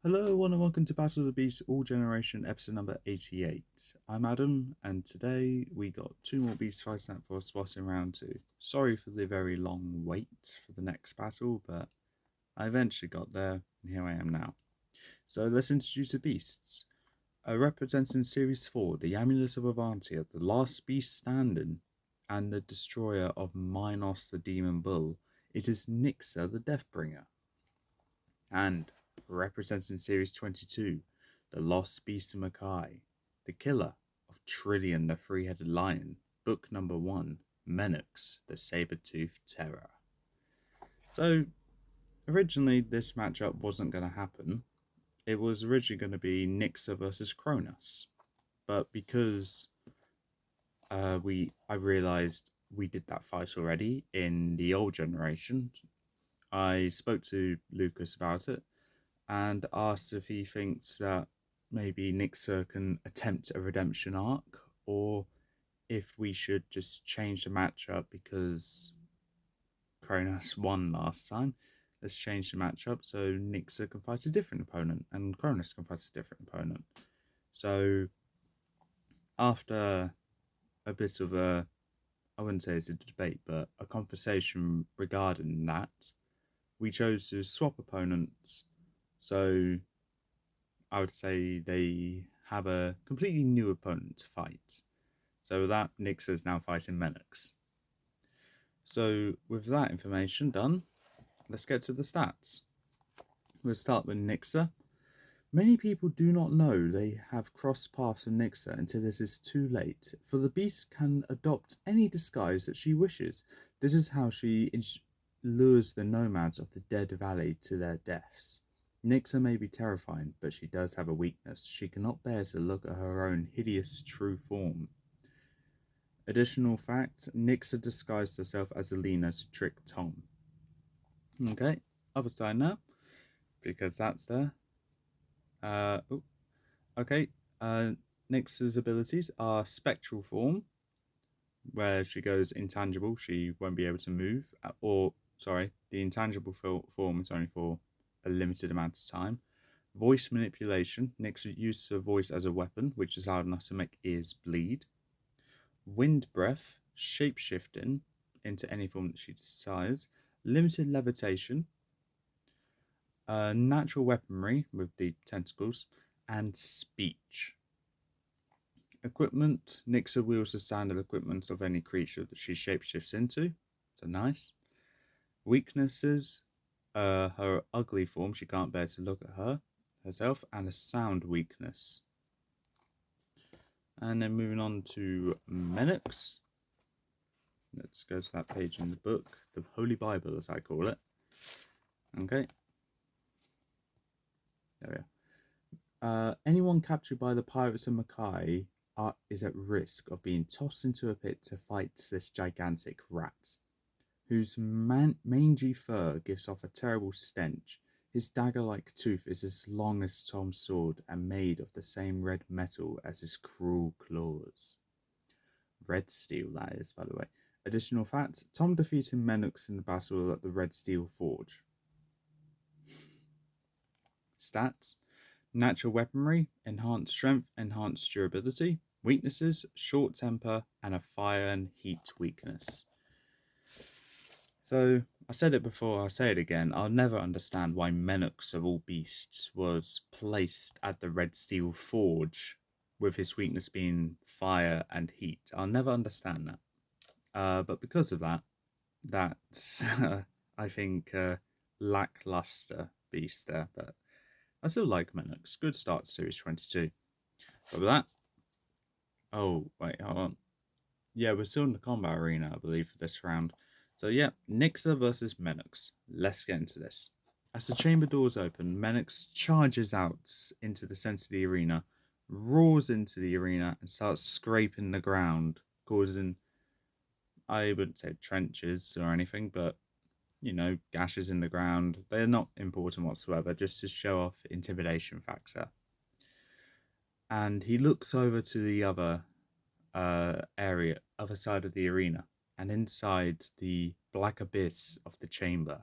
Hello, and welcome to Battle of the Beast All Generation episode number 88. I'm Adam, and today we got two more beasts fighting out for a spot in round two. Sorry for the very long wait for the next battle, but I eventually got there, and here I am now. So let's introduce the beasts. Representing Series 4, the Amulet of Avantia, the last beast standing, and the destroyer of Minos the Demon Bull, it is Nixa the Deathbringer. And representing Series 22, the Lost Beast of Mackay, the killer of Trillion the Three-Headed Lion, book number 1, Menox, the Saber-Toothed Terror. So, originally this matchup wasn't going to happen. It was originally going to be Nixa versus Cronus. But because I realised we did that fight already in the old generation, I spoke to Lucas about it and asked if he thinks that maybe Nixa can attempt a redemption arc, or if we should just change the matchup because Kronos won last time. Let's change the matchup so Nixa can fight a different opponent and Kronos can fight a different opponent. So after a bit of I wouldn't say it's a debate, but a conversation regarding that, we chose to swap opponents. So I would say they have a completely new opponent to fight. So that Nixa is now fighting Menox. So with that information done, let's get to the stats. We'll start with Nixa. Many people do not know they have crossed paths with Nixa until it is too late, for the beast can adopt any disguise that she wishes. This is how she lures the nomads of the Dead Valley to their deaths. Nixa may be terrifying, but she does have a weakness. She cannot bear to look at her own hideous true form. Additional fact, Nixa disguised herself as Alina to trick Tom. Okay, other side now, because that's there. Okay, Nixa's abilities are Spectral Form, where she goes intangible, she won't be able to move, or, sorry, the intangible form is only for a limited amount of time. Voice manipulation, Nixa uses her voice as a weapon, which is loud enough to make ears bleed. Wind breath, shapeshifting into any form that she desires. Limited levitation, natural weaponry with the tentacles, and speech. Equipment, Nixa wields the standard equipment of any creature that she shapeshifts into, so nice. Weaknesses, her ugly form, she can't bear to look at herself, and a sound weakness. And then moving on to Menox. Let's go to that page in the book, the Holy Bible as I call it. Okay. There we are. Anyone captured by the pirates of Mackay is at risk of being tossed into a pit to fight this gigantic rat, whose mangy fur gives off a terrible stench. His dagger-like tooth is as long as Tom's sword and made of the same red metal as his cruel claws. Red steel, that is, by the way. Additional fact, Tom defeated Menox in the battle at the Red Steel Forge. Stats, natural weaponry, enhanced strength, enhanced durability. Weaknesses, short temper, and a fire and heat weakness. So, I said it before, I'll say it again. I'll never understand why Menox of all beasts was placed at the Red Steel Forge with his weakness being fire and heat. I'll never understand that. But because of that, that's, I think, lackluster beast there. But I still like Menox. Good start to Series 22. But with that, oh, wait, hold on. Yeah, we're still in the combat arena, I believe, for this round. So yeah, Nixa versus Menox. Let's get into this. As the chamber doors open, Menox charges out into the center of the arena, roars into the arena, and starts scraping the ground, causing, I wouldn't say trenches or anything, but, you know, gashes in the ground. They're not important whatsoever, just to show off intimidation factor. And he looks over to the other other side of the arena, and inside the black abyss of the chamber,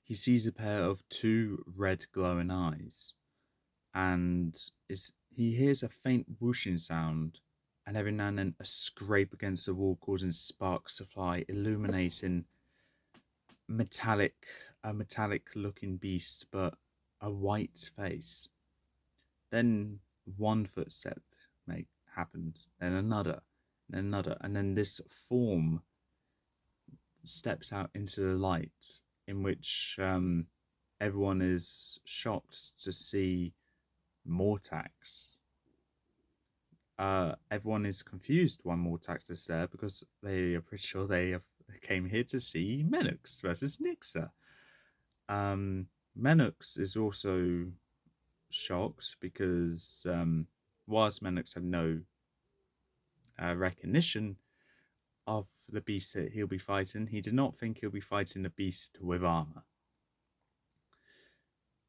he sees a pair of two red glowing eyes, and he hears a faint whooshing sound, and every now and then a scrape against the wall causing sparks to fly, illuminating metallic a metallic looking beast, but a white face. Then one footstep happens, then another, then another, and then this form steps out into the light, in which everyone is shocked to see Mortax. Everyone is confused why Mortax is there, because they are pretty sure came here to see Menox versus Nixa. Menox is also shocked because whilst Menox had no recognition of the beast that he'll be fighting, he did not think he'll be fighting a beast with armor.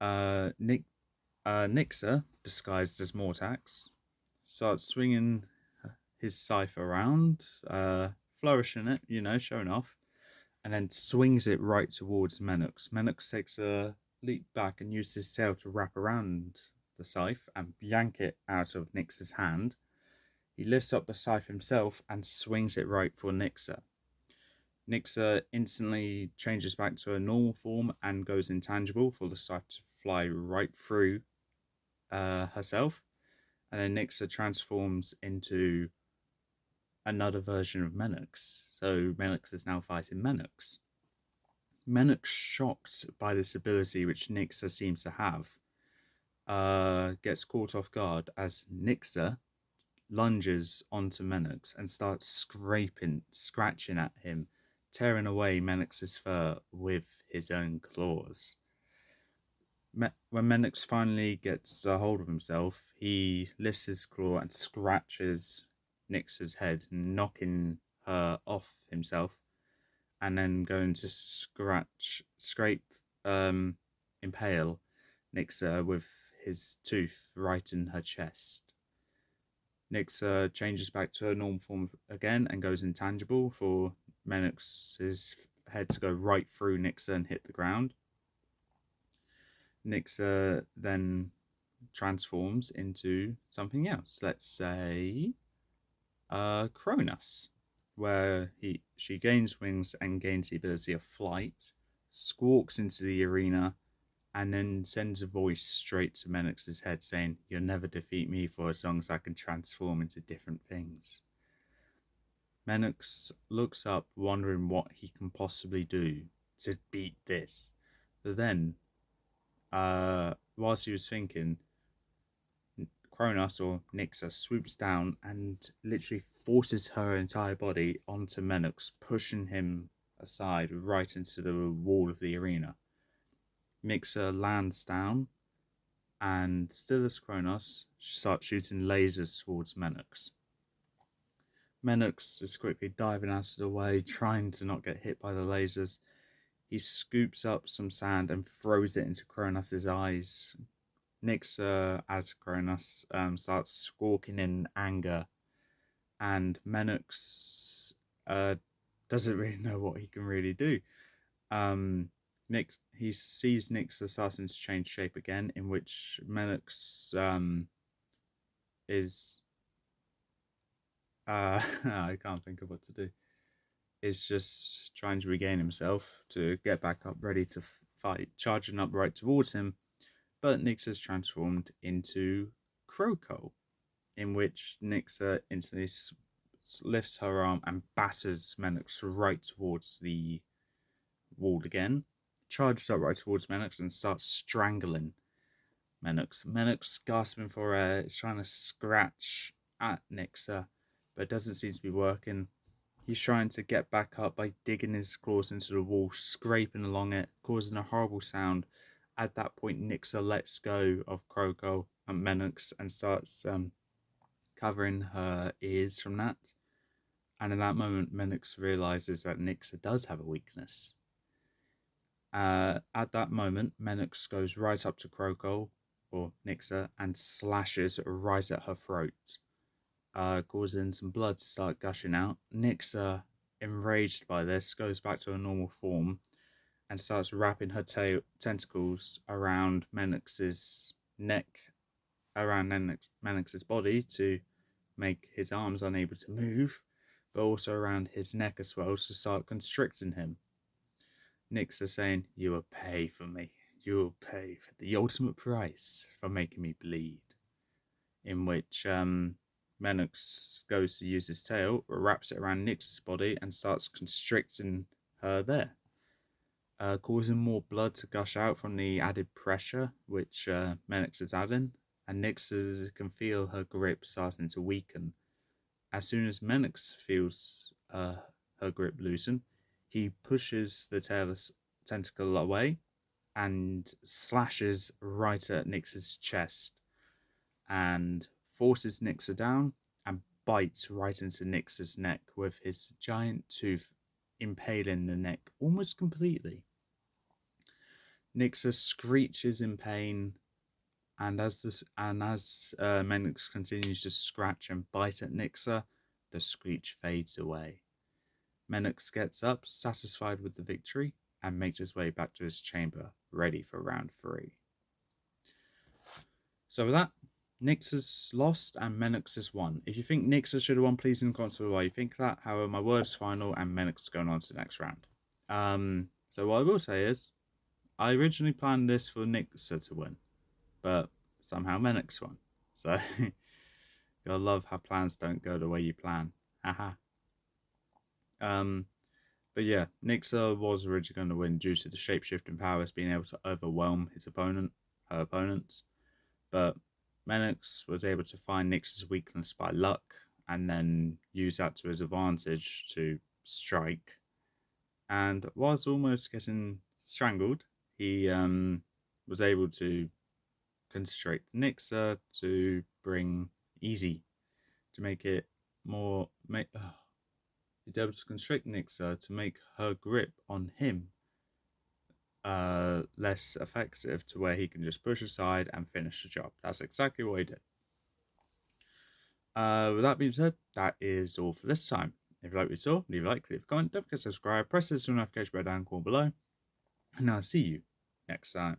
Nixa, disguised as Mortax, starts swinging his scythe around, flourishing it, showing off, and then swings it right towards Menox. Menox takes a leap back and uses his tail to wrap around the scythe and yank it out of Nixa's hand. He lifts up the scythe himself and swings it right for Nixa. Nixa instantly changes back to a normal form and goes intangible for the scythe to fly right through herself. And then Nixa transforms into another version of Menox. So Menox is now fighting Menox. Menox, shocked by this ability which Nixa seems to have, gets caught off guard as Nixa lunges onto Menox and starts scratching at him, tearing away Menox's fur with his own claws. When Menox finally gets a hold of himself, he lifts his claw and scratches Nixa's head, knocking her off himself, and then going to impale Nixa with his tooth right in her chest. Nixa changes back to her normal form again and goes intangible for Menox's head to go right through Nixa and hit the ground. Nixa then transforms into something else. Let's say Cronus, where she gains wings and gains the ability of flight, squawks into the arena, and then sends a voice straight to Menox's head saying, "You'll never defeat me for as long as I can transform into different things." Menox looks up, wondering what he can possibly do to beat this. But then, whilst he was thinking, Cronus, or Nixa, swoops down and literally forces her entire body onto Menox, pushing him aside right into the wall of the arena. Nixa lands down, and still as Kronos, starts shooting lasers towards Menox. Menox is quickly diving out of the way, trying to not get hit by the lasers. He scoops up some sand and throws it into Kronos' eyes. Nixa, as Kronos, starts squawking in anger, and Menox doesn't really know what he can really do. He sees Nixa starting to change shape again, in which Menox is I can't think of what to do. Is just trying to regain himself to get back up, ready to fight, charging up right towards him. But Nixa's transformed into Croco, in which Nixa instantly lifts her arm and batters Menox right towards the wall again, charges up right towards Menox and starts strangling Menox. Menox, gasping for air, is trying to scratch at Nixa, but it doesn't seem to be working. He's trying to get back up by digging his claws into the wall, scraping along it, causing a horrible sound. At that point, Nixa lets go of Croco and Menox and starts covering her ears from that. And in that moment, Menox realizes that Nixa does have a weakness. At that moment, Menox goes right up to Croco, or Nixa, and slashes right at her throat, causing some blood to start gushing out. Nixa, enraged by this, goes back to her normal form and starts wrapping her tentacles around Menox's neck, around Menox's body to make his arms unable to move, but also around his neck as well to start constricting him. Nixa saying, "You will pay for me. You will pay for the ultimate price for making me bleed." In which Menox goes to use his tail, wraps it around Nix's body, and starts constricting her there, causing more blood to gush out from the added pressure which Menox is adding, and Nixa can feel her grip starting to weaken. As soon as Menox feels her grip loosen, he pushes the tailless tentacle away and slashes right at Nix's chest and forces Nixa down and bites right into Nix's neck with his giant tooth impaling the neck almost completely. Nixa screeches in pain, and as Menox continues to scratch and bite at Nixa, the screech fades away. Menox gets up, satisfied with the victory, and makes his way back to his chamber, ready for round 3. So with that, Nixa's lost and Menox has won. If you think Nixa should have won, please in the comments below why you think that. However, my word is final, and Menox is going on to the next round. So what I will say is, I originally planned this for Nixa to win, but somehow Menox won. So you'll love how plans don't go the way you plan. Haha. But yeah, Nixa was originally going to win due to the shapeshifting powers being able to overwhelm her opponents. But Menox was able to find Nix's weakness by luck and then use that to his advantage to strike. And whilst almost getting strangled, he was able to constrict Nixa to bring easy, to make it more... He's able to constrict Nixa to make her grip on him less effective, to where he can just push aside and finish the job. That's exactly what he did. With that being said, that is all for this time. If you like what you saw, leave a like, leave a comment, don't forget to subscribe, press the notification bell down the corner below, and I'll see you next time.